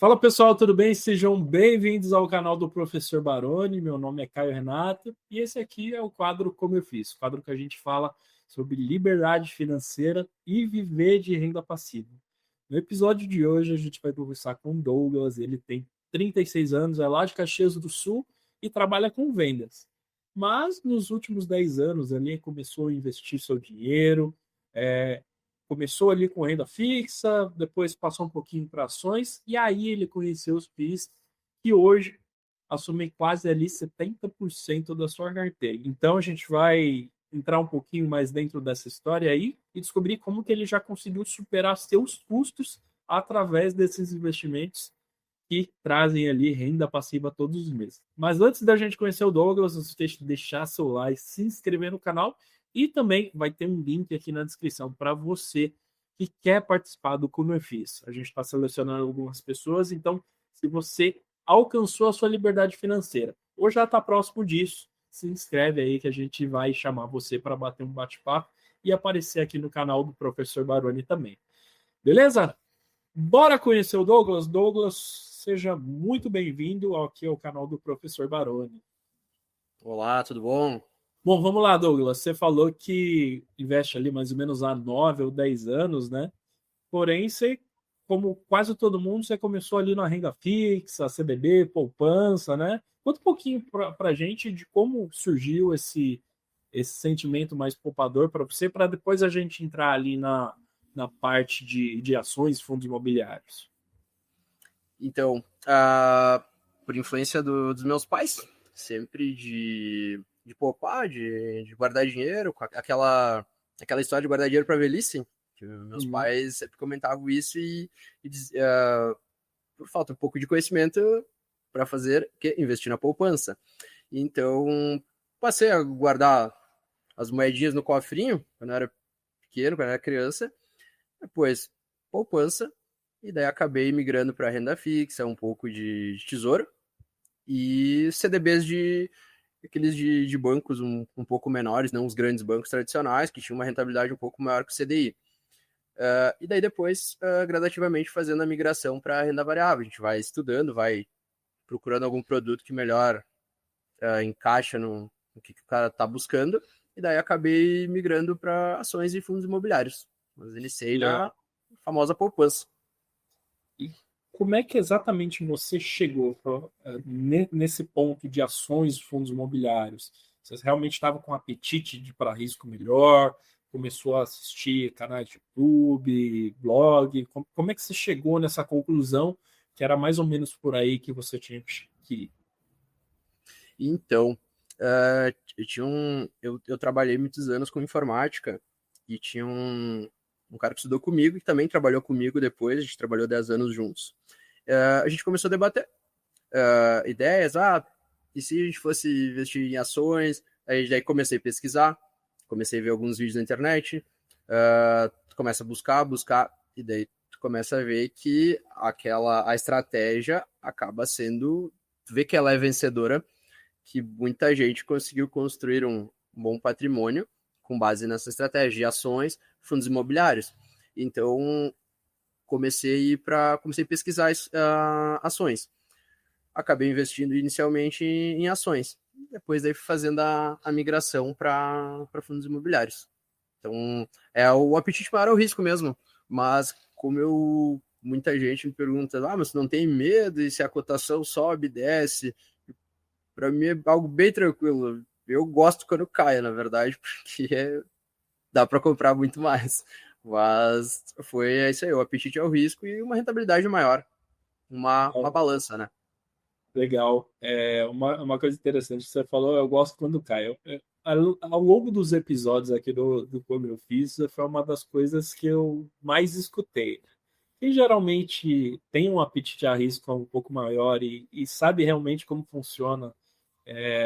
Fala pessoal, tudo bem? Sejam bem-vindos ao canal do Professor Baroni. Meu nome é Caio Renato e esse aqui é o quadro Como Eu Fiz, o quadro que a gente fala sobre liberdade financeira e viver de renda passiva. No episódio de hoje a gente vai conversar com o Douglas. Ele tem 36 anos, é lá de Caxias do Sul e trabalha com vendas. Mas nos últimos 10 anos ele começou a investir seu dinheiro, é, começou ali com renda fixa, depois passou um pouquinho para ações, e aí ele conheceu os FIIs, que hoje assumem quase ali 70% da sua carteira. Então a gente vai entrar um pouquinho mais dentro dessa história aí e descobrir como que ele já conseguiu superar seus custos através desses investimentos que trazem ali renda passiva todos os meses. Mas antes da gente conhecer o Douglas, não se deixe de deixar seu like, se inscrever no canal e também vai ter um link aqui na descrição para você que quer participar do Como Eu Fiz. A gente está selecionando algumas pessoas, então se você alcançou a sua liberdade financeira ou já está próximo disso, se inscreve aí que a gente vai chamar você para bater um bate-papo e aparecer aqui no canal do Professor Baroni também. Beleza? Bora conhecer o Douglas? Douglas, seja muito bem-vindo aqui ao canal do Professor Baroni. Olá, tudo bom? Bom, vamos lá, Douglas. Você falou que investe ali mais ou menos há 9 ou 10 anos, né? Porém, você, como quase todo mundo, você começou ali na renda fixa, CDB, poupança, né? Conta um pouquinho para a gente de como surgiu esse sentimento mais poupador para você, para depois a gente entrar ali na parte de ações, fundos imobiliários. Então, por influência dos meus pais, sempre de poupar, de guardar dinheiro, com aquela história de guardar dinheiro para velhice, que meus Uhum. pais sempre comentavam isso por falta um pouco de conhecimento para fazer que investir na poupança. Então, passei a guardar as moedinhas no cofrinho quando eu era pequeno, quando eu era criança, depois poupança, e daí acabei migrando para renda fixa, um pouco de tesouro e CDBs aqueles de bancos um pouco menores, não os grandes bancos tradicionais, que tinham uma rentabilidade um pouco maior que o CDI. E daí depois, gradativamente, fazendo a migração para renda variável. A gente vai estudando, vai procurando algum produto que melhor encaixa no que o cara está buscando, e daí acabei migrando para ações e fundos imobiliários. Mas iniciei na Legal. famosa poupança. E como é que exatamente você chegou nesse ponto de ações e fundos imobiliários? Você realmente estava com apetite de para risco melhor? Começou a assistir canais de YouTube, blog? Como é que você chegou nessa conclusão que era mais ou menos por aí que você tinha que ir? Então, eu trabalhei muitos anos com informática e tinha um cara que estudou comigo e também trabalhou comigo depois, a gente trabalhou 10 anos juntos. A gente começou a debater ideias, e se a gente fosse investir em ações? Aí daí comecei a pesquisar, comecei a ver alguns vídeos na internet, tu começa a buscar, e daí tu começa a ver que a estratégia acaba sendo, tu vê que ela é vencedora, que muita gente conseguiu construir um bom patrimônio com base nessa estratégia de ações, fundos imobiliários. Então, comecei a pesquisar ações. Acabei investindo inicialmente em ações. Depois daí fui fazendo a migração para fundos imobiliários. Então, o apetite maior é o risco mesmo. Mas muita gente me pergunta, mas você não tem medo e se a cotação sobe, desce? Para mim é algo bem tranquilo. Eu gosto quando cai, na verdade, porque dá para comprar muito mais. Mas foi isso aí, o apetite ao risco e uma rentabilidade maior. Uma balança, né? Legal. Uma coisa interessante que você falou, eu gosto quando cai. Ao longo dos episódios aqui do Como Eu Fiz, foi uma das coisas que eu mais escutei. Quem geralmente tem um apetite a risco um pouco maior e sabe realmente como funciona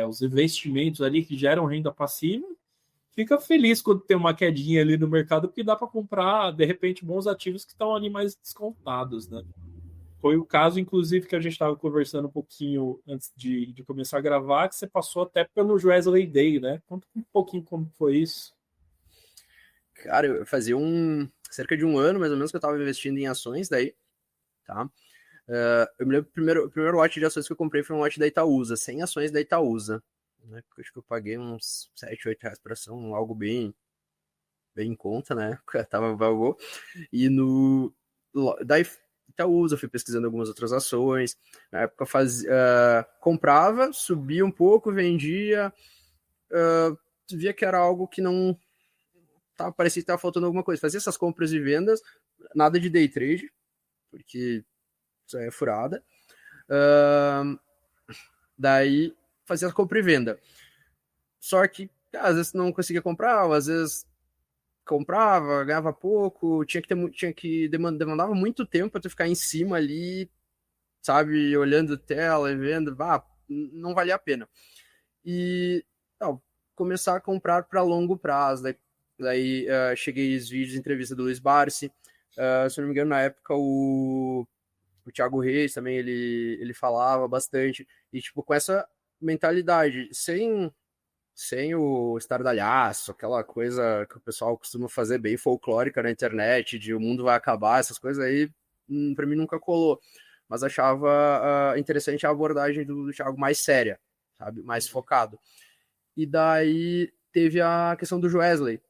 os investimentos ali que geram renda passiva, fica feliz quando tem uma quedinha ali no mercado, porque dá para comprar, de repente, bons ativos que estão ali mais descontados, né? Foi o caso, inclusive, que a gente estava conversando um pouquinho antes de começar a gravar, que você passou até pelo Wesley Day, né? Conta um pouquinho como foi isso. Cara, eu fazia cerca de um ano, mais ou menos, que eu estava investindo em ações daí, tá? Eu me lembro, o primeiro lote de ações que eu comprei foi um lote da Itaúsa, 100 ações da Itaúsa. Né? Acho que eu paguei uns 7, 8 reais por ação, algo bem em conta, né? Tava valor. E daí Itaúsa, eu fui pesquisando algumas outras ações. Na época comprava, subia um pouco, vendia, via que era algo que não parecia que estava faltando alguma coisa. Fazia essas compras e vendas, nada de day trade, porque isso aí é furada. Daí fazia compra e venda. Só que às vezes não conseguia comprar, ou às vezes comprava, ganhava pouco, demandava muito tempo para tu ficar em cima ali, sabe, olhando tela e vendo, não valia a pena. E começar a comprar para longo prazo. Daí cheguei os vídeos de entrevista do Luiz Barsi, se não me engano, na época o Thiago Reis também, ele falava bastante, e tipo, com essa mentalidade, sem o estardalhaço, aquela coisa que o pessoal costuma fazer bem folclórica na internet, de o mundo vai acabar, essas coisas aí, pra mim nunca colou. Mas achava interessante a abordagem do Thiago mais séria, sabe? Mais focado. E daí teve a questão do Joesley.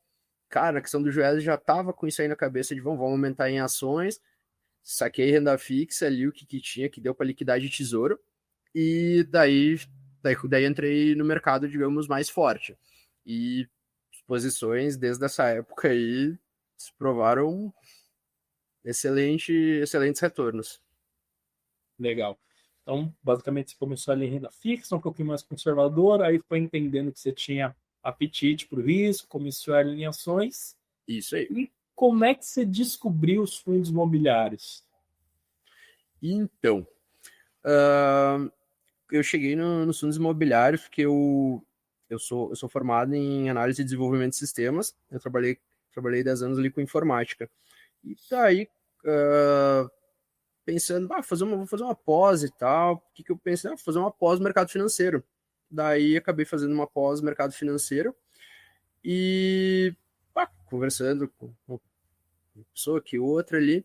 Cara, a questão do Joesley já tava com isso aí na cabeça de vamos aumentar em ações. Saquei renda fixa ali, o que tinha, que deu para liquidar de tesouro. E daí entrei no mercado, digamos, mais forte. E posições desde essa época aí se provaram excelentes retornos. Legal. Então, basicamente, você começou ali em renda fixa, um pouquinho mais conservador, aí foi entendendo que você tinha apetite para o risco, começou a em ações. Isso aí. E como é que você descobriu os fundos imobiliários? Então, eu cheguei nos fundos imobiliários porque eu sou formado em análise e desenvolvimento de sistemas. Eu trabalhei 10 anos ali com informática. E daí, pensando, vou fazer uma pós e tal. O que eu pensei? Vou fazer uma pós no mercado financeiro. Daí, acabei fazendo uma pós no mercado financeiro. E conversando com uma pessoa aqui, outra ali.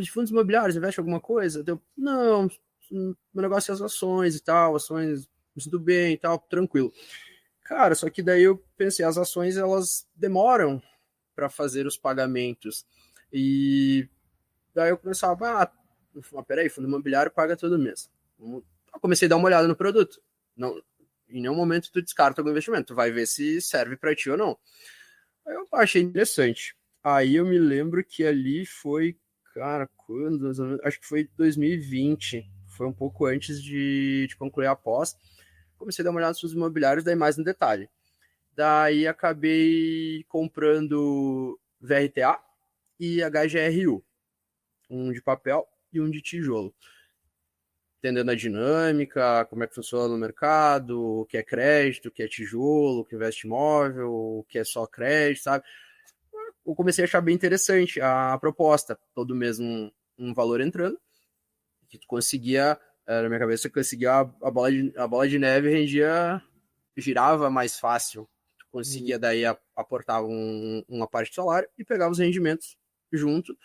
De fundos imobiliários, investe em alguma coisa? Não, meu negócio é as ações e tal, ações, me sinto bem e tal, tranquilo. Cara, só que daí eu pensei, as ações, elas demoram para fazer os pagamentos. E daí eu começava, peraí, fundo imobiliário paga todo mês. Eu comecei a dar uma olhada no produto. Não, em nenhum momento tu descarta algum investimento, tu vai ver se serve para ti ou não. Aí eu achei interessante. Aí eu me lembro que ali foi, cara, quando? Acho que foi 2020. Foi um pouco antes de concluir a pós. Comecei a dar uma olhada nos fundos imobiliários, daí mais no detalhe. Daí acabei comprando VRTA e HGRU. Um de papel e um de tijolo. Entendendo a dinâmica, como é que funciona no mercado, o que é crédito, o que é tijolo, o que investe imóvel, o que é só crédito, sabe? Eu comecei a achar bem interessante a proposta. Todo mês um valor entrando, que tu conseguia, na minha cabeça, conseguia a bola de neve girava mais fácil. Tu conseguia daí aportar uma parte do salário e pegava os rendimentos junto.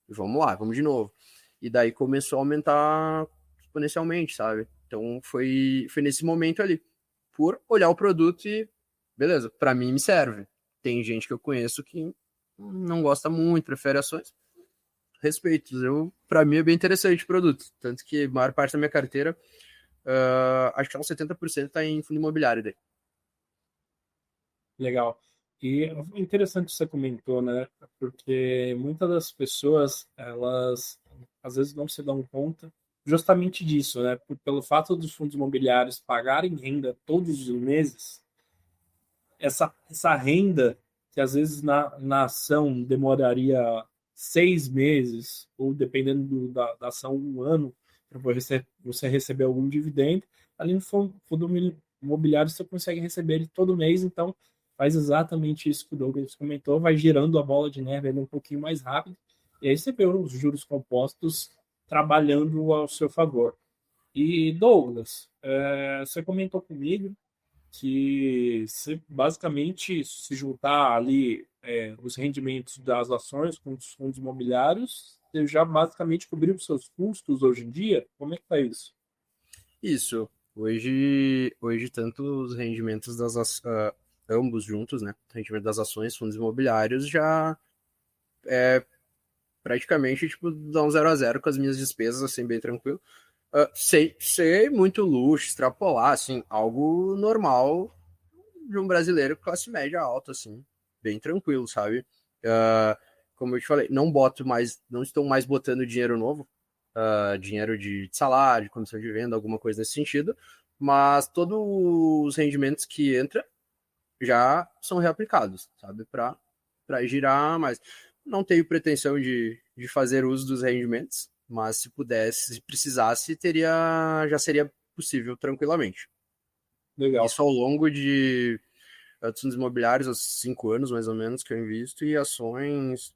E vamos lá, vamos de novo. E daí começou a aumentar exponencialmente, sabe? Então foi nesse momento ali. Por olhar o produto e, beleza, para mim me serve. Tem gente que eu conheço que não gosta muito, prefere ações. Respeitos. Para mim é bem interessante o produto. Tanto que a maior parte da minha carteira, acho que uns 70% está em fundo imobiliário daí. Legal. E é interessante que você comentou, né? Porque muitas das pessoas, elas às vezes não se dão conta justamente disso, né? Pelo fato dos fundos imobiliários pagarem renda todos os meses, essa renda, que às vezes na ação demoraria 6 meses, ou dependendo da ação, um ano, para você receber algum dividendo, ali no fundo imobiliário você consegue receber ele todo mês, então faz exatamente isso que o Douglas comentou, vai girando a bola de neve ali um pouquinho mais rápido, e aí você vê os juros compostos trabalhando ao seu favor. E Douglas, você comentou comigo que se basicamente se juntar ali os rendimentos das ações com os fundos imobiliários, você já basicamente cobriu os seus custos hoje em dia? Como é que tá isso? Isso. Hoje tanto os rendimentos ambos juntos, né? O rendimento das ações, fundos imobiliários, já praticamente, tipo, dá um 0 a 0 com as minhas despesas, assim, bem tranquilo. Sem muito luxo, extrapolar, assim, algo normal de um brasileiro classe média alta, assim, bem tranquilo, sabe? Uh, Como eu te falei, não estou mais botando dinheiro novo, dinheiro de salário, de comissão de venda, alguma coisa nesse sentido, mas todos os rendimentos que entram já são reaplicados, sabe? Para girar mais. Não tenho pretensão de fazer uso dos rendimentos, mas se pudesse, se precisasse, já seria possível tranquilamente. Legal. Isso ao longo de fundos imobiliários, há 5 anos mais ou menos que eu invisto, e ações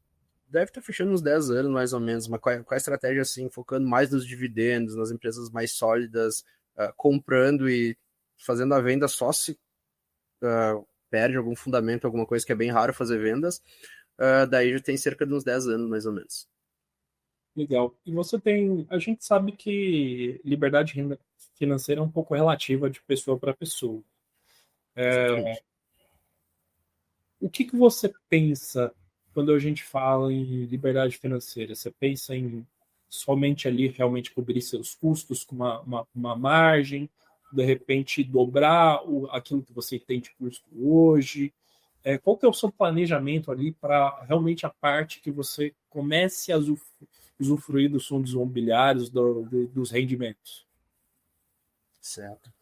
deve estar fechando uns 10 anos mais ou menos, mas com a estratégia assim, focando mais nos dividendos, nas empresas mais sólidas, comprando e fazendo a venda só se perde algum fundamento, alguma coisa que é bem raro fazer vendas, daí já tem cerca de uns 10 anos mais ou menos. Legal. E você tem. A gente sabe que financeira é um pouco relativa de pessoa para pessoa. Exatamente. O que que você pensa quando a gente fala em liberdade financeira? Você pensa em somente ali realmente cobrir seus custos com uma margem, de repente dobrar aquilo que você tem de custo hoje? Qual que é o seu planejamento ali para realmente a parte que você comece a usufruir dos fundos imobiliários, dos rendimentos? Certo.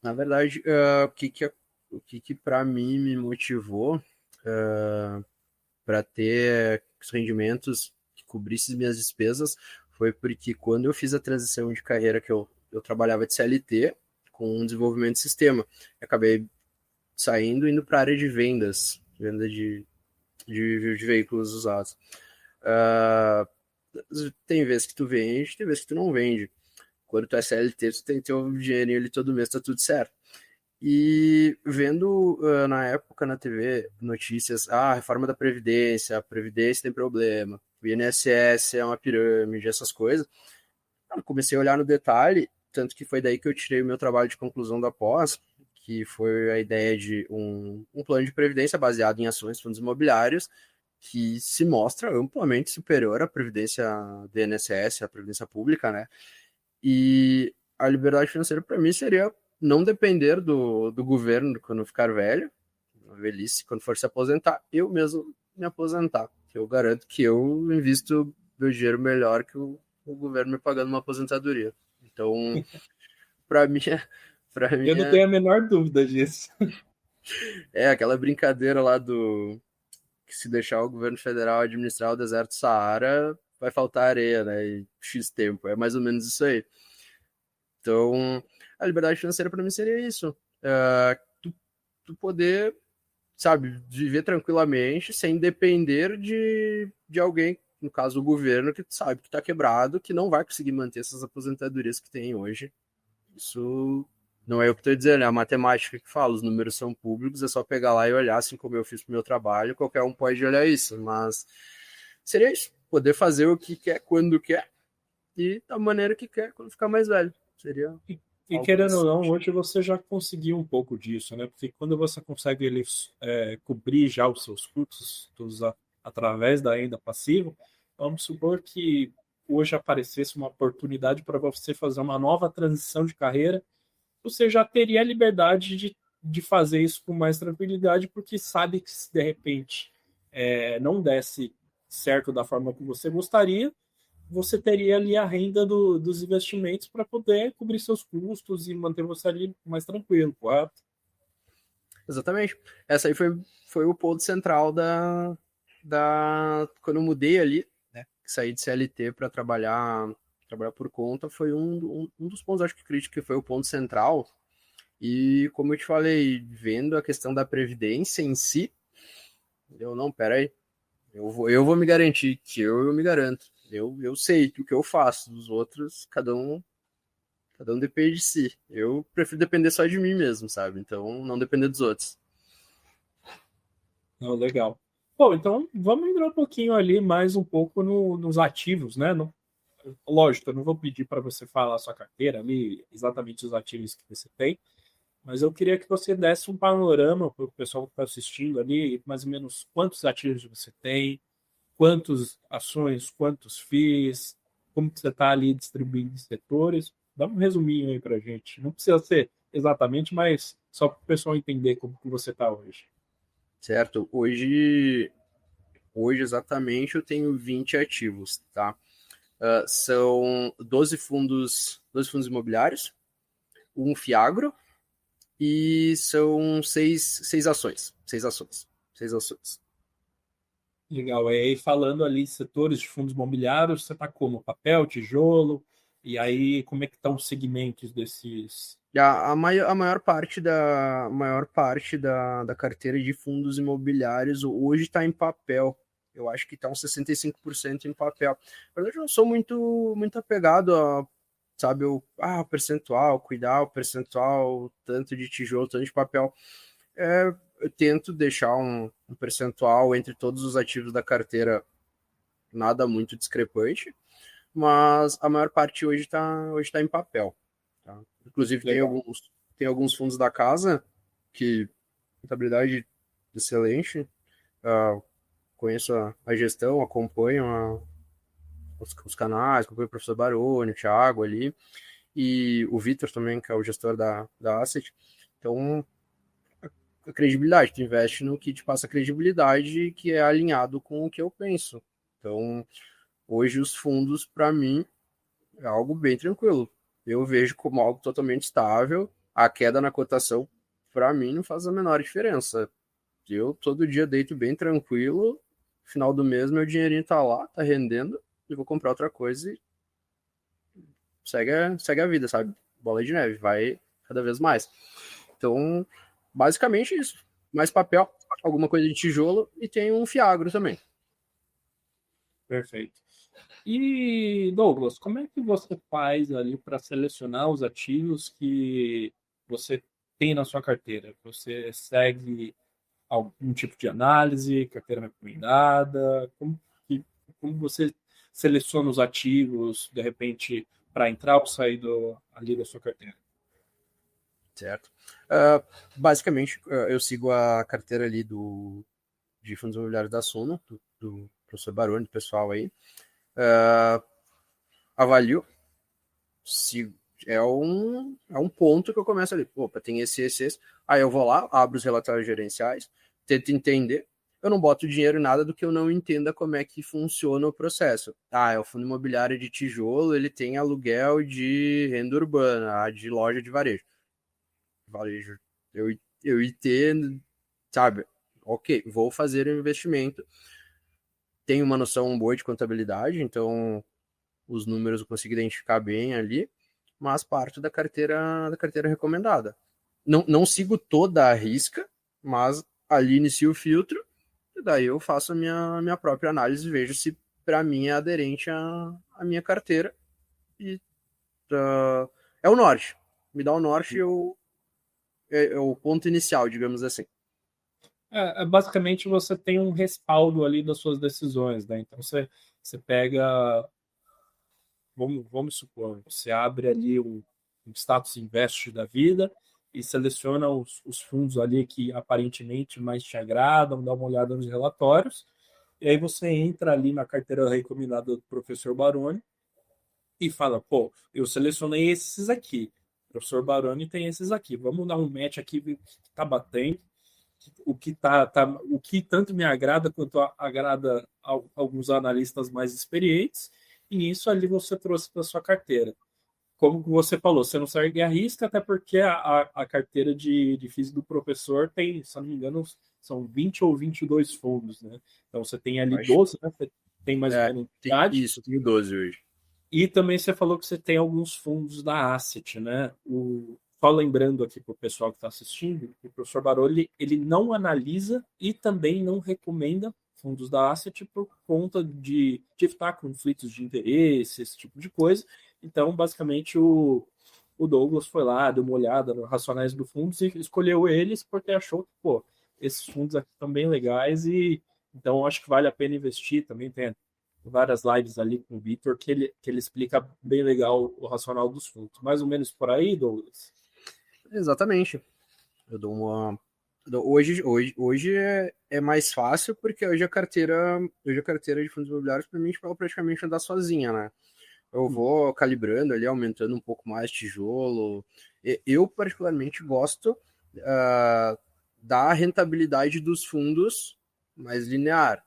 Na verdade, o que para mim me motivou para ter os rendimentos que cobrissem minhas despesas foi porque quando eu fiz a transição de carreira que eu trabalhava de CLT com um desenvolvimento de sistema, eu acabei saindo indo para a área de vendas, venda de veículos usados. Uh, Tem vezes que tu vende, tem vezes que tu não vende. Quando tu é CLT, tu tem que ter o dinheirinho ali todo mês, tá tudo certo. E vendo na época na TV notícias, reforma da Previdência, a Previdência tem problema, o INSS é uma pirâmide, essas coisas. Eu comecei a olhar no detalhe, tanto que foi daí que eu tirei o meu trabalho de conclusão da pós, que foi a ideia de um plano de previdência baseado em ações, fundos imobiliários, que se mostra amplamente superior à previdência do INSS, à previdência pública, né? E a liberdade financeira para mim seria não depender do governo quando eu ficar velho, na velhice, quando for se aposentar, eu mesmo me aposentar. Eu garanto que eu invisto meu dinheiro melhor que o governo me pagando uma aposentadoria. Então, para mim, para mim Eu não tenho a menor dúvida disso. é aquela brincadeira lá do que se deixar o governo federal administrar o deserto do Saara, vai faltar areia, né? E X tempo. É mais ou menos isso aí. Então, a liberdade financeira para mim seria isso. Tu poder, sabe, viver tranquilamente sem depender de alguém, no caso o governo, que sabe que está quebrado, que não vai conseguir manter essas aposentadorias que tem hoje. Isso não é eu que estou dizendo, é a matemática que fala, os números são públicos, é só pegar lá e olhar, assim como eu fiz pro meu trabalho, qualquer um pode olhar isso, mas seria isso, poder fazer o que quer, quando quer, e da maneira que quer, quando ficar mais velho. Seria E algo querendo ou nesse não, sentido. hoje você já conseguiu um pouco disso, né? Porque quando você consegue cobrir já os seus custos através da renda passiva, vamos supor que hoje aparecesse uma oportunidade para você fazer uma nova transição de carreira, você já teria a liberdade de fazer isso com mais tranquilidade, porque sabe que se de repente não desse certo da forma que você gostaria, você teria ali a renda dos investimentos para poder cobrir seus custos e manter você ali mais tranquilo, correto? Exatamente. Essa aí foi o ponto central quando eu mudei ali, né? Saí de CLT para trabalhar por conta, foi um dos pontos, acho que crítico, que foi o ponto central. E como eu te falei, vendo a questão da previdência em si, eu não, peraí, eu vou me garantir que eu me garanto. Eu sei o que eu faço, dos outros, cada um depende de si. Eu prefiro depender só de mim mesmo, sabe? Então, não depender dos outros. Não, legal. Bom, então vamos entrar um pouquinho ali, mais um pouco nos ativos, né? Lógico, eu não vou pedir para você falar a sua carteira ali, exatamente os ativos que você tem, mas eu queria que você desse um panorama para o pessoal que está assistindo ali, mais ou menos quantos ativos você tem, quantas ações, quantos FIIs, como que você está ali distribuindo em setores. Dá um resuminho aí para a gente. Não precisa ser exatamente, mas só para o pessoal entender como que você está hoje. Certo? Hoje exatamente eu tenho 20 ativos, tá? São 12 fundos imobiliários, um Fiagro e são seis ações. Seis ações. Legal. E aí, falando ali setores de fundos imobiliários, você está como? Papel, tijolo, e aí como é que estão os segmentos desses? A maior parte da carteira de fundos imobiliários hoje está em papel. Eu acho que está uns 65% em papel. Na verdade, eu não sou muito apegado a, sabe, o percentual, cuidar o percentual, tanto de tijolo, tanto de papel. Eu tento deixar um percentual entre todos os ativos da carteira, nada muito discrepante, mas a maior parte hoje tá em papel. Tá? Inclusive, Legal. tem alguns fundos da casa que rentabilidade excelente. Conheço a gestão, acompanho os canais, acompanho o professor Baroni, o Thiago ali, e o Vitor também, que é o gestor da Asset. Então, a credibilidade, tu investe no que te passa credibilidade, que é alinhado com o que eu penso. Então, hoje os fundos, para mim, é algo bem tranquilo. Eu vejo como algo totalmente estável. A queda na cotação, para mim, não faz a menor diferença. Eu todo dia deito bem tranquilo. Final do mês, meu dinheirinho tá lá, tá rendendo. E vou comprar outra coisa e segue a vida, sabe? Bola de neve, vai cada vez mais. Então, basicamente isso. Mais papel, alguma coisa de tijolo e tem um fiagro também. Perfeito. E, Douglas, como é que você faz ali para selecionar os ativos que você tem na sua carteira? Você segue algum tipo de análise, carteira recomendada? Como você seleciona os ativos, de repente, para entrar ou sair ali da sua carteira? Certo? Basicamente, eu sigo a carteira ali de fundos imobiliários da Suno, do professor Baroni, do pessoal aí. Avalio se é um ponto que eu começo ali. Opa, tem esse. Aí eu vou lá, abro os relatórios gerenciais, tento entender. Eu não boto dinheiro em nada do que eu não entenda como é que funciona o processo. É o fundo imobiliário de tijolo, ele tem aluguel de renda urbana, de loja de varejo. Varejo. Eu entendo, sabe? Ok, vou fazer um investimento. Tenho uma noção boa de contabilidade, então os números eu consigo identificar bem ali, mas parto da carteira recomendada. Não sigo toda a risca, mas ali inicio o filtro e daí eu faço minha própria análise e vejo se para mim é aderente à minha carteira e é o norte. Me dá o norte é o ponto inicial, digamos assim. Basicamente, você tem um respaldo ali das suas decisões, né? Então, você pega, vamos supor, você abre ali um status invest da vida e seleciona os fundos ali que aparentemente mais te agradam, dá uma olhada nos relatórios, e aí você entra ali na carteira recomendada do professor Baroni e fala, pô, eu selecionei esses aqui, o professor Baroni tem esses aqui, vamos dar um match aqui, ver o que está batendo, o que tanto me agrada quanto agrada alguns analistas mais experientes, e isso ali você trouxe para sua carteira. Como você falou, você não segue a risca, até porque a carteira de física do professor tem, se não me engano, são 20 ou 22 fundos, né? Então você tem ali Acho, 12, né? Você tem mais ou menos idade. isso, tenho 12 hoje. E também você falou que você tem alguns fundos da Asset, né? Só lembrando aqui para o pessoal que está assistindo, o professor Baroli ele não analisa e também não recomenda fundos da Asset por conta de evitar conflitos de interesse, esse tipo de coisa. Então, basicamente, o Douglas foi lá, deu uma olhada nos racionais do fundo e escolheu eles porque achou que, pô, esses fundos aqui estão bem legais Então, eu acho que vale a pena investir. Também tem várias lives ali com o Vitor que ele explica bem legal o racional dos fundos. Mais ou menos por aí, Douglas? Exatamente. Eu dou uma. Hoje é mais fácil, porque hoje a carteira de fundos imobiliários para mim vai praticamente andar sozinha, né? Eu vou calibrando ali, aumentando um pouco mais tijolo. Eu particularmente gosto da rentabilidade dos fundos mais linear,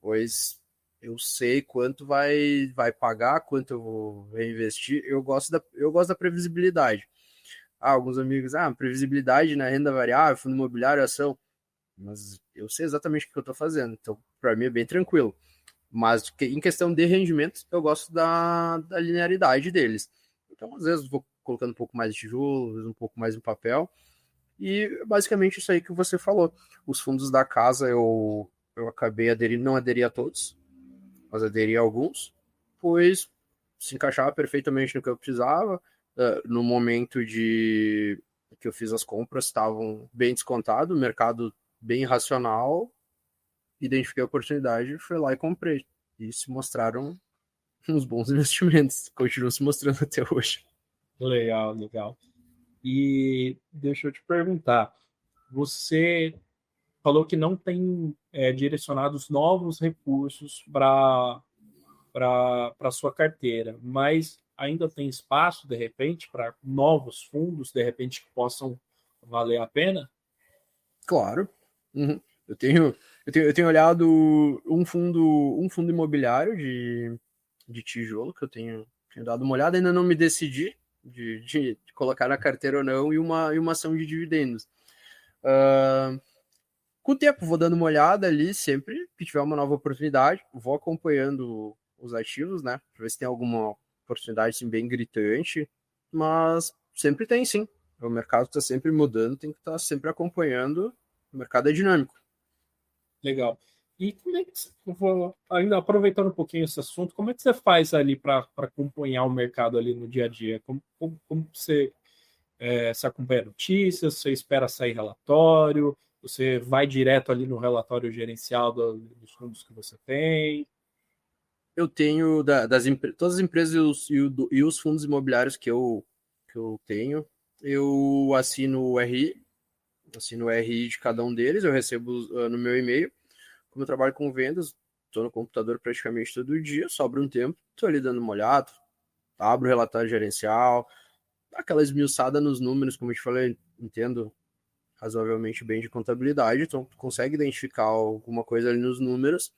pois eu sei quanto vai pagar, quanto eu vou reinvestir. Eu gosto da previsibilidade. Alguns amigos, previsibilidade na renda variável, fundo imobiliário, ação. Mas eu sei exatamente o que eu estou fazendo, então para mim é bem tranquilo. Mas em questão de rendimentos, eu gosto da linearidade deles. Então, às vezes, vou colocando um pouco mais de tijolo, às vezes um pouco mais em papel. E basicamente isso aí que você falou. Os fundos da casa eu acabei aderindo, não aderi a todos, mas aderi a alguns, pois se encaixava perfeitamente no que eu precisava. No momento que eu fiz as compras, estavam bem descontados, o mercado bem racional, identifiquei a oportunidade, fui lá e comprei. E se mostraram uns bons investimentos, continuam se mostrando até hoje. Legal, legal. E deixa eu te perguntar, você falou que não tem direcionados novos recursos para a sua carteira, mas ainda tem espaço, de repente, para novos fundos, de repente, que possam valer a pena? Claro. Uhum. Eu tenho olhado um fundo imobiliário de tijolo, que eu tenho dado uma olhada, ainda não me decidi de colocar na carteira ou não, e uma ação de dividendos. Com o tempo, vou dando uma olhada ali, sempre que tiver uma nova oportunidade, vou acompanhando os ativos, né, para ver se tem alguma oportunidade assim, bem gritante, mas sempre tem, sim. O mercado está sempre mudando, tem que estar sempre acompanhando, o mercado é dinâmico. Legal. E como é que, ainda aproveitando um pouquinho esse assunto, como é que você faz ali para acompanhar o mercado ali no dia a dia? Como você se acompanha notícias, você espera sair relatório, você vai direto ali no relatório gerencial dos fundos que você tem? Eu tenho todas as empresas e os fundos imobiliários que eu tenho, eu assino o RI de cada um deles, eu recebo no meu e-mail. Como eu trabalho com vendas, estou no computador praticamente todo dia, sobra um tempo, estou ali dando uma olhada, abro o relatório gerencial, dá aquela esmiuçada nos números, como eu te falei, entendo razoavelmente bem de contabilidade, então tu consegue identificar alguma coisa ali nos números,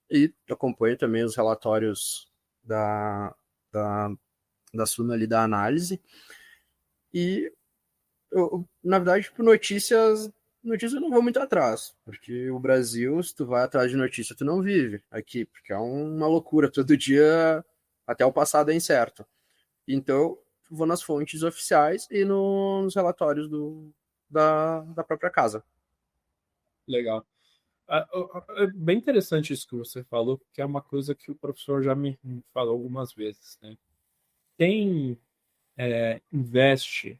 e acompanho também os relatórios da, da Suno ali da análise. E na verdade, tipo, notícias eu não vou muito atrás, porque o Brasil, se tu vai atrás de notícia, tu não vive aqui, porque é uma loucura, todo dia, até o passado é incerto. Então, vou nas fontes oficiais e nos relatórios da própria casa. Legal. É bem interessante isso que você falou, porque é uma coisa que o professor já me falou algumas vezes, né? Quem investe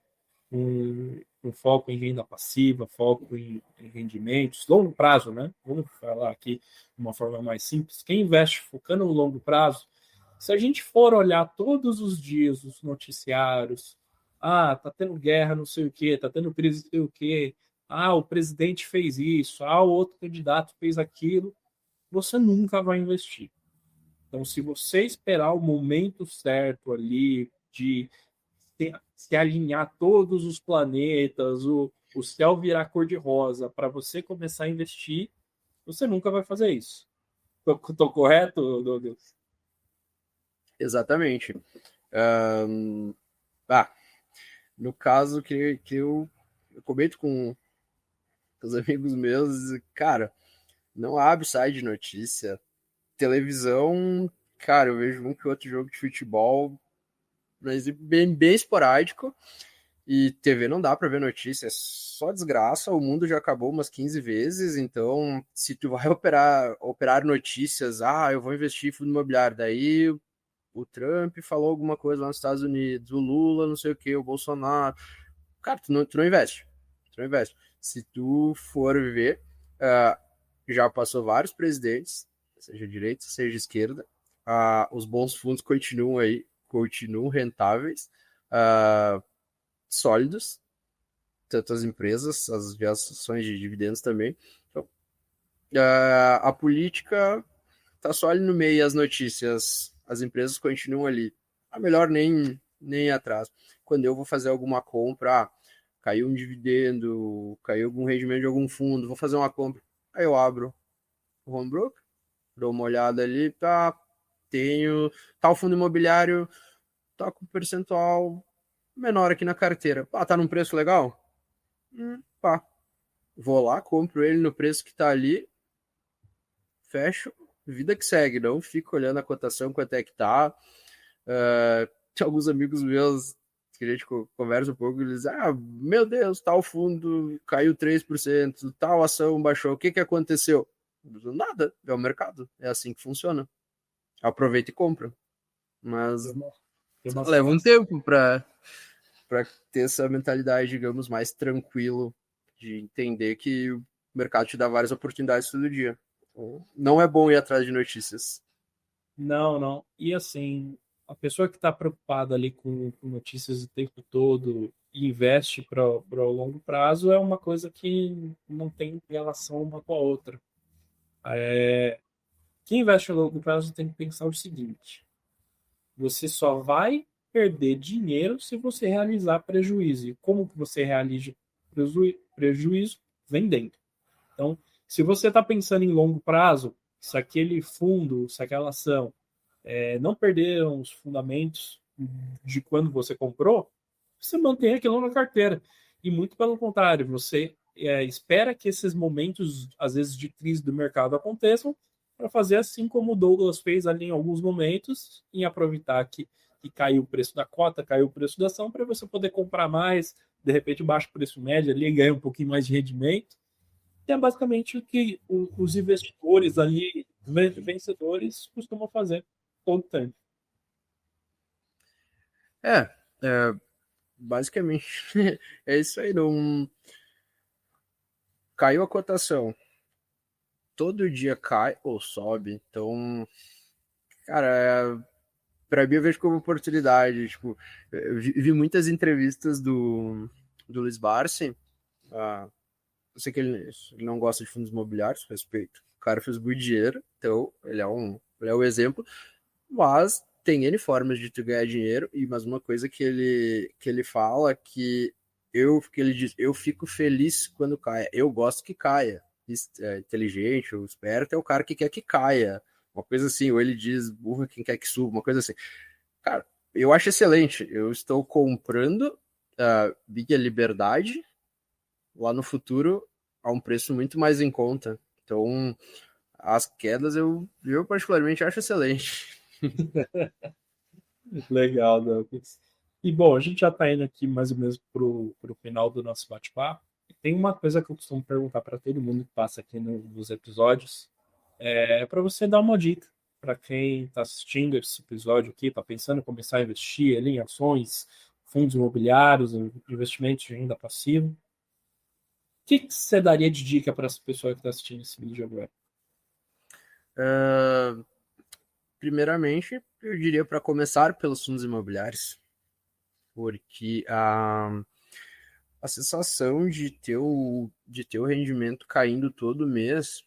um foco em renda passiva, foco em rendimentos, longo prazo, né? Vamos falar aqui de uma forma mais simples. Quem investe focando no longo prazo, se a gente for olhar todos os dias os noticiários, tá tendo guerra, não sei o quê, tá tendo crise, não sei o quê, o presidente fez isso, o outro candidato fez aquilo, você nunca vai investir. Então, se você esperar o momento certo ali de se alinhar todos os planetas, o céu virar cor-de-rosa para você começar a investir, você nunca vai fazer isso. Tô correto, Douglas? Exatamente. No caso que eu comento com os amigos meus, cara, não abre site de notícia. Televisão, cara, eu vejo um que outro jogo de futebol, mas bem esporádico. E TV não dá pra ver notícia, é só desgraça. O mundo já acabou umas 15 vezes, então se tu vai operar notícias, eu vou investir em fundo imobiliário, daí o Trump falou alguma coisa lá nos Estados Unidos, o Lula, não sei o que, o Bolsonaro. Cara, tu não investe. Tu não investe. Se tu for ver, já passou vários presidentes, seja direita, seja esquerda. Os bons fundos continuam aí, continuam rentáveis, sólidos, tanto as empresas, as ações de dividendos também. Então, a política está só ali no meio e as notícias, as empresas continuam ali. Melhor nem ir atrás. Quando eu vou fazer alguma compra, caiu um dividendo, caiu algum rendimento de algum fundo, vou fazer uma compra, aí eu abro o home broker, dou uma olhada ali, tenho tal fundo imobiliário, tá com percentual menor aqui na carteira. Tá num preço legal? Vou lá, compro ele no preço que tá ali, fecho, vida que segue, não fico olhando a cotação, quanto é que tá. Tem alguns amigos meus que a gente conversa um pouco, eles dizem, meu Deus, tal fundo caiu 3%, tal ação baixou, o que aconteceu? Nada, é o mercado, é assim que funciona. Aproveita e compra. Mas leva um tempo para ter essa mentalidade, digamos, mais tranquilo, de entender que o mercado te dá várias oportunidades todo dia. Não é bom ir atrás de notícias. Não. E assim, a pessoa que está preocupada ali com notícias o tempo todo e investe para o longo prazo é uma coisa que não tem relação uma com a outra. Quem investe a longo prazo tem que pensar o seguinte: você só vai perder dinheiro se você realizar prejuízo. E como que você realiza prejuízo? Vendendo. Então, se você está pensando em longo prazo, se aquele fundo, se aquela ação não perderam os fundamentos de quando você comprou, você mantém aquilo na carteira. E muito pelo contrário, você espera que esses momentos, às vezes, de crise do mercado aconteçam para fazer assim como o Douglas fez ali em alguns momentos, em aproveitar que caiu o preço da cota, caiu o preço da ação, para você poder comprar mais, de repente baixa o preço médio ali, ganha um pouquinho mais de rendimento. E é basicamente o que os investidores ali, vencedores, costumam fazer todo tempo. Basicamente é isso aí. Não caiu a cotação, todo dia cai ou sobe, então, cara, para mim eu vejo como oportunidade. Tipo, eu vi muitas entrevistas do Luiz Barsi. Eu sei que ele não gosta de fundos imobiliários, respeito. O cara fez muito dinheiro, então ele é o exemplo. Mas tem N formas de tu ganhar dinheiro, mas uma coisa que ele fala que ele diz, eu fico feliz quando caia. Eu gosto que caia. Inteligente ou esperto é o cara que quer que caia. Uma coisa assim, ou ele diz, burro é quem quer que suba, uma coisa assim. Cara, eu acho excelente. Eu estou comprando a Big Liberdade lá no futuro a um preço muito mais em conta. Então, as quedas eu particularmente acho excelente. Legal, Douglas. E bom, a gente já está indo aqui mais ou menos pro final do nosso bate-papo. Tem uma coisa que eu costumo perguntar para todo mundo que passa aqui nos episódios, para você dar uma dica para quem está assistindo esse episódio aqui, está pensando em começar a investir ali em ações, fundos imobiliários, investimentos de renda passiva. O que você daria de dica para essa pessoa que está assistindo esse vídeo agora? Primeiramente, eu diria para começar pelos fundos imobiliários, porque a sensação de ter o rendimento caindo todo mês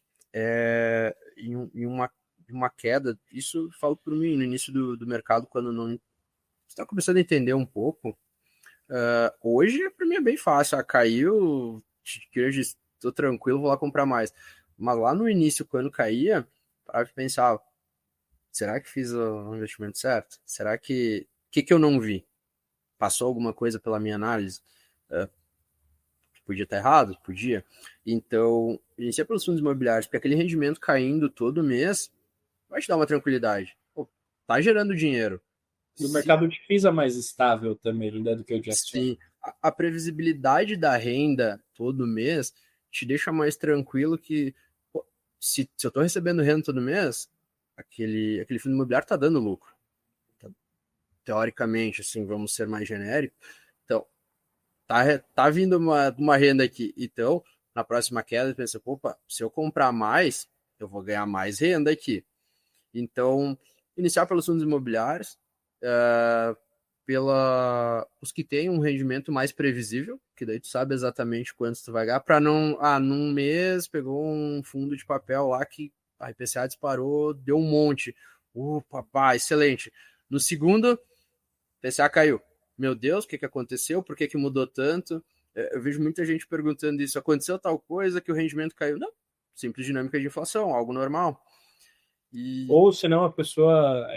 em uma queda, isso eu falo por mim, no início do mercado, quando não está começando a entender um pouco. Hoje, para mim, é bem fácil. Caiu, estou tranquilo, vou lá comprar mais. Mas lá no início, quando caía, para pensar, será que fiz o investimento certo? Será que eu não vi? Passou alguma coisa pela minha análise? Podia estar errado? Podia. Então, inicia pelos fundos imobiliários, porque aquele rendimento caindo todo mês vai te dar uma tranquilidade. Pô, tá gerando dinheiro. E o mercado de FIIs é mais estável também, né, do que o de ação. Sim, a previsibilidade da renda todo mês te deixa mais tranquilo que, pô, se eu estou recebendo renda todo mês, aquele fundo imobiliário está dando lucro. Então, teoricamente, assim, vamos ser mais genéricos. Então, tá vindo uma renda aqui. Então, na próxima queda e pensa, opa, se eu comprar mais, eu vou ganhar mais renda aqui. Então, iniciar pelos fundos imobiliários, os que têm um rendimento mais previsível, que daí tu sabe exatamente quanto tu vai ganhar, para não, num mês pegou um fundo de papel lá que a IPCA disparou, deu um monte. Opa, excelente. No segundo, IPCA caiu. Meu Deus, o que aconteceu? Por que mudou tanto? Eu vejo muita gente perguntando isso. Aconteceu tal coisa que o rendimento caiu? Não, simples dinâmica de inflação, algo normal. Ou senão a pessoa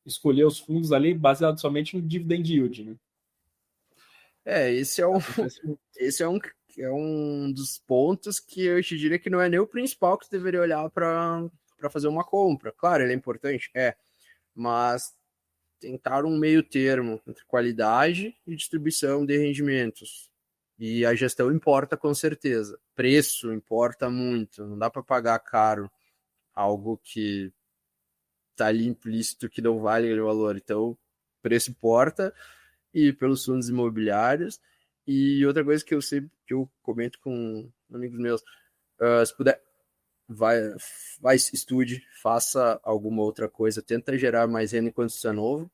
escolher os fundos ali baseado somente no dividend yield, né? Esse é um dos pontos que eu te diria que não é nem o principal que você deveria olhar para fazer uma compra. Claro, ele é importante, mas tentar um meio termo entre qualidade e distribuição de rendimentos. E a gestão importa com certeza. Preço importa muito. Não dá para pagar caro algo que está ali implícito que não vale aquele valor. Então, preço importa, e pelos fundos imobiliários. E outra coisa que eu comento com amigos meus, se puder, vai, estude, faça alguma outra coisa, tenta gerar mais renda enquanto você é novo.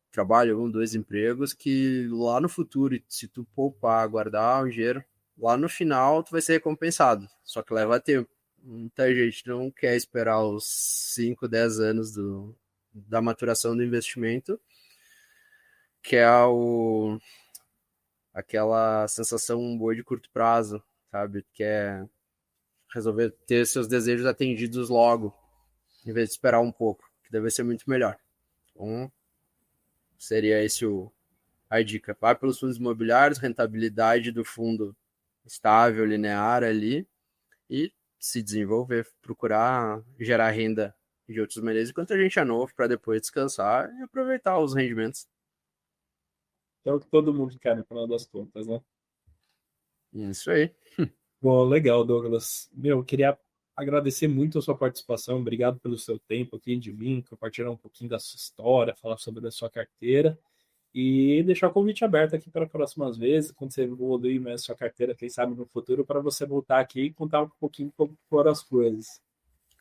Trabalho 1, 2 empregos, que lá no futuro, se tu poupar, guardar um dinheiro, lá no final tu vai ser recompensado. Só que leva tempo. Muita gente não quer esperar os 5, 10 anos da maturação do investimento, que é aquela sensação boa de curto prazo, sabe? Que é resolver ter seus desejos atendidos logo, em vez de esperar um pouco, que deve ser muito melhor. Então, seria esse a dica. Vai pelos fundos imobiliários, rentabilidade do fundo estável, linear ali, e se desenvolver, procurar gerar renda de outras maneiras enquanto a gente é novo, para depois descansar e aproveitar os rendimentos. É o que todo mundo quer no final das contas, né? Isso aí. Bom, legal, Douglas. Eu queria agradecer muito a sua participação. Obrigado pelo seu tempo aqui de mim, compartilhar um pouquinho da sua história, falar sobre a sua carteira e deixar o convite aberto aqui para próximas vezes, quando você evoluir mais a sua carteira, quem sabe no futuro, para você voltar aqui e contar um pouquinho como foram as coisas.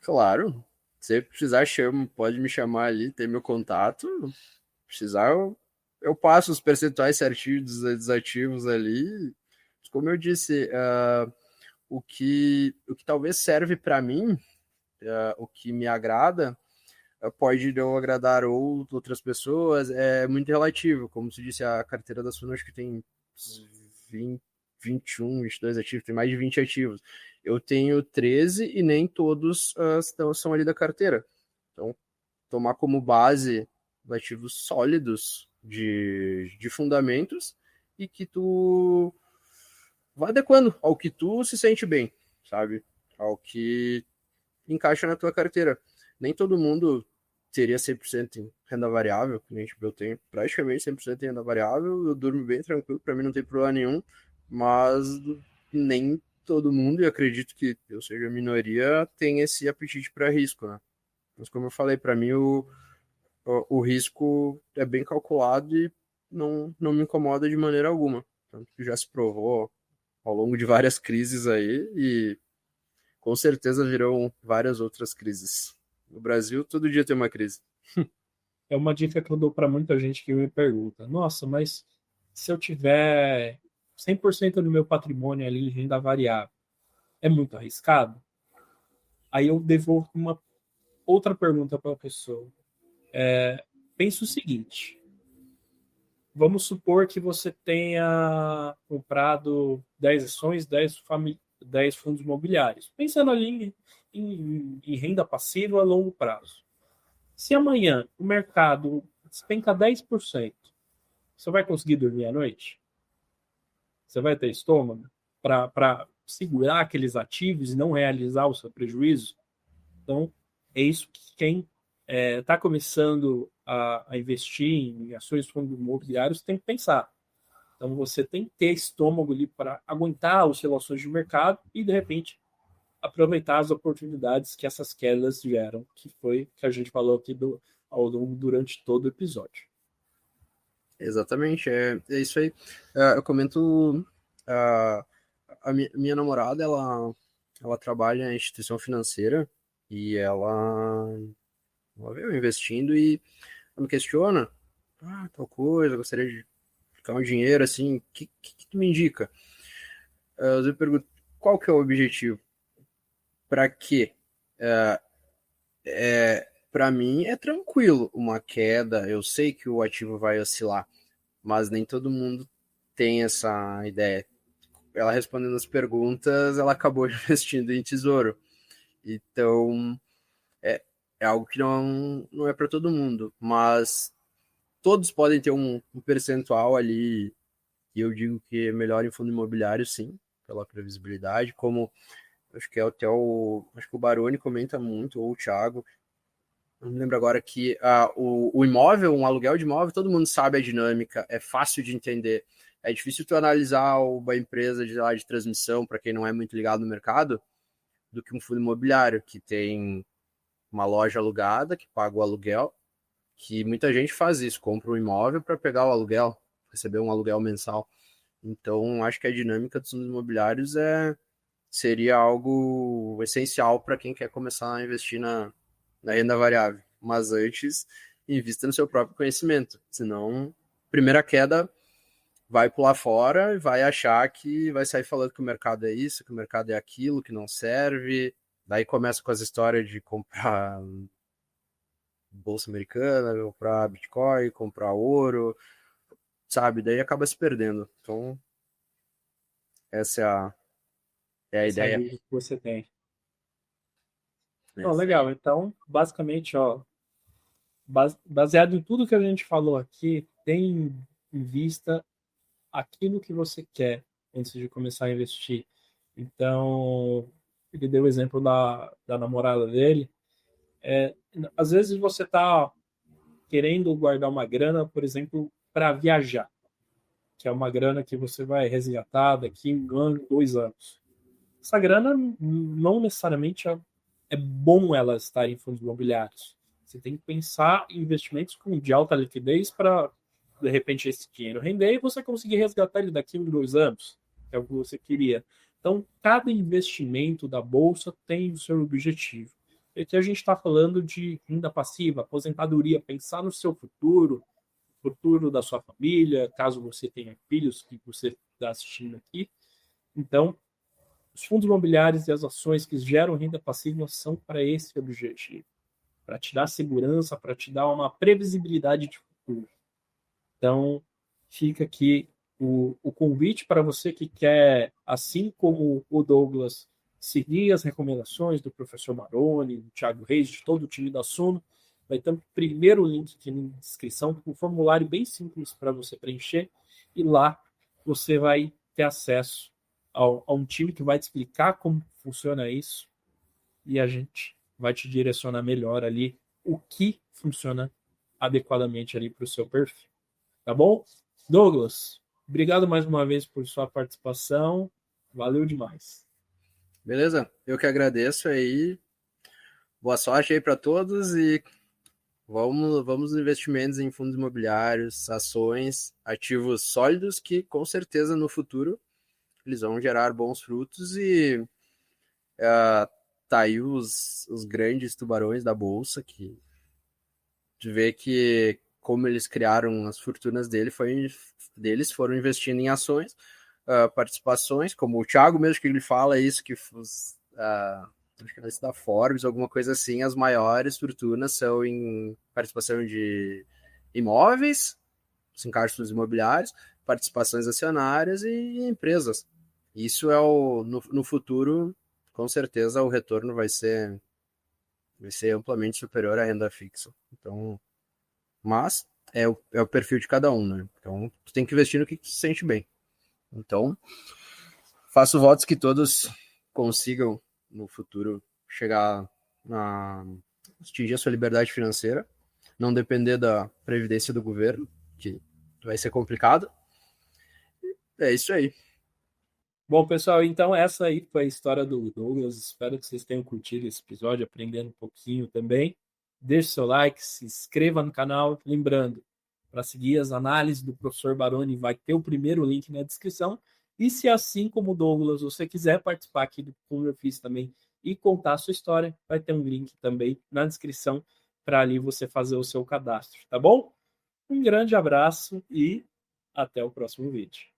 Claro. Se precisar, pode me chamar ali, tem meu contato. Precisar, eu passo os percentuais certinhos dos ativos ali. Como eu disse, o que talvez serve para mim, o que me agrada, pode não agradar outras pessoas, é muito relativo. Como se disse, a carteira da Suno acho que tem 20, 21, 22 ativos, tem mais de 20 ativos. Eu tenho 13 e nem todos são ali da carteira. Então, tomar como base ativos sólidos de fundamentos e que tu vai adequando ao que tu se sente bem, sabe? Ao que encaixa na tua carteira. Nem todo mundo teria 100% em renda variável, que nem eu tenho praticamente 100% em renda variável, eu durmo bem tranquilo, para mim não tem problema nenhum, mas nem todo mundo, e acredito que eu seja a minoria, tem esse apetite para risco, né? Mas como eu falei, para mim o risco é bem calculado e não me incomoda de maneira alguma. Tanto que já se provou ao longo de várias crises aí e com certeza virão várias outras crises. No Brasil, todo dia tem uma crise. É uma dica que eu dou para muita gente que me pergunta: nossa, mas se eu tiver 100% do meu patrimônio ali em renda variável, é muito arriscado? Aí eu devolvo uma outra pergunta para a pessoa. Pensa o seguinte: vamos supor que você tenha comprado 10 ações, 10 fundos imobiliários, pensando ali em renda passiva a longo prazo. Se amanhã o mercado despenca 10%, você vai conseguir dormir à noite? Você vai ter estômago para segurar aqueles ativos e não realizar o seu prejuízo? Então, é isso que quem está começando a investir em ações de fundos imobiliários tem que pensar. Então, você tem que ter estômago ali para aguentar oscilações de mercado e, de repente, aproveitar as oportunidades que essas quedas geram, que foi que a gente falou aqui ao longo durante todo o episódio. Exatamente, é isso aí. Eu comento a minha namorada, ela trabalha em instituição financeira e ela veio investindo e me questiona, tal coisa, gostaria de ficar um dinheiro assim, que tu me indica? Eu pergunto, qual que é o objetivo? Para quê? Para mim é tranquilo uma queda, eu sei que o ativo vai oscilar, mas nem todo mundo tem essa ideia. Ela respondendo as perguntas, ela acabou investindo em tesouro. Então, é algo que não é para todo mundo, mas todos podem ter um percentual ali, e eu digo que é melhor em fundo imobiliário, sim, pela previsibilidade, como acho que acho que o Baroni comenta muito, ou o Thiago, não me lembro agora, que o imóvel, um aluguel de imóvel, todo mundo sabe a dinâmica, é fácil de entender. É difícil tu analisar uma empresa de transmissão, para quem não é muito ligado no mercado, do que um fundo imobiliário, que tem uma loja alugada, que paga o aluguel, que muita gente faz isso, compra um imóvel para pegar o aluguel, receber um aluguel mensal. Então, acho que a dinâmica dos fundos imobiliários seria algo essencial para quem quer começar a investir na renda variável. Mas antes, invista no seu próprio conhecimento. Senão, primeira queda, vai pular fora e vai achar que vai sair falando que o mercado é isso, que o mercado é aquilo, que não serve. Daí começa com as histórias de comprar bolsa americana, comprar Bitcoin, comprar ouro, sabe? Daí acaba se perdendo. Então, essa é a Essa é a ideia. dica que você tem. Não, Essa legal. Então, basicamente, ó, baseado em tudo que a gente falou aqui, tem em vista aquilo que você quer antes de começar a investir. Então, ele deu o exemplo da namorada dele. Às vezes você está querendo guardar uma grana, por exemplo, para viajar, que é uma grana que você vai resgatar daqui 1 ano, 2 anos. Essa grana não necessariamente é bom ela estar em fundos imobiliários. Você tem que pensar em investimentos de alta liquidez para, de repente, esse dinheiro render e você conseguir resgatar ele daqui a 2 anos, que é o que você queria. Então, cada investimento da bolsa tem o seu objetivo. E aqui a gente está falando de renda passiva, aposentadoria, pensar no seu futuro da sua família, caso você tenha filhos que você está assistindo aqui. Então, os fundos imobiliários e as ações que geram renda passiva são para esse objetivo, para te dar segurança, para te dar uma previsibilidade de futuro. Então, fica aqui o convite para você que quer, assim como o Douglas, seguir as recomendações do professor Maroni, do Thiago Reis, de todo o time da Suno. Vai ter o primeiro link aqui na descrição, com um formulário bem simples para você preencher, e lá você vai ter acesso a um time que vai te explicar como funciona isso, e a gente vai te direcionar melhor ali o que funciona adequadamente ali para o seu perfil. Tá bom? Douglas, obrigado mais uma vez por sua participação. Valeu demais. Beleza? Eu que agradeço aí. Boa sorte aí para todos e vamos nos investimentos em fundos imobiliários, ações, ativos sólidos que com certeza no futuro eles vão gerar bons frutos e tá aí os grandes tubarões da bolsa que de ver que como eles criaram as fortunas deles foram investindo em ações, participações, como o Thiago mesmo que ele fala isso, que acho que é da Forbes, alguma coisa assim, as maiores fortunas são em participação de imóveis, os encargos imobiliários, participações acionárias e empresas. Isso no futuro, com certeza o retorno vai ser amplamente superior à renda fixa. Então, mas é o perfil de cada um, né? Então, tu tem que investir no que tu se sente bem. Então, faço votos que todos consigam no futuro chegar atingir a sua liberdade financeira, não depender da previdência do governo, que vai ser complicado. É isso aí. Bom, pessoal, então essa aí foi a história do Douglas. Espero que vocês tenham curtido esse episódio, aprendendo um pouquinho também. Deixe seu like, se inscreva no canal. Lembrando, para seguir as análises do professor Baroni, vai ter o primeiro link na descrição. E se assim como o Douglas, você quiser participar aqui do Como Eu Fiz também e contar a sua história, vai ter um link também na descrição para ali você fazer o seu cadastro, tá bom? Um grande abraço e até o próximo vídeo.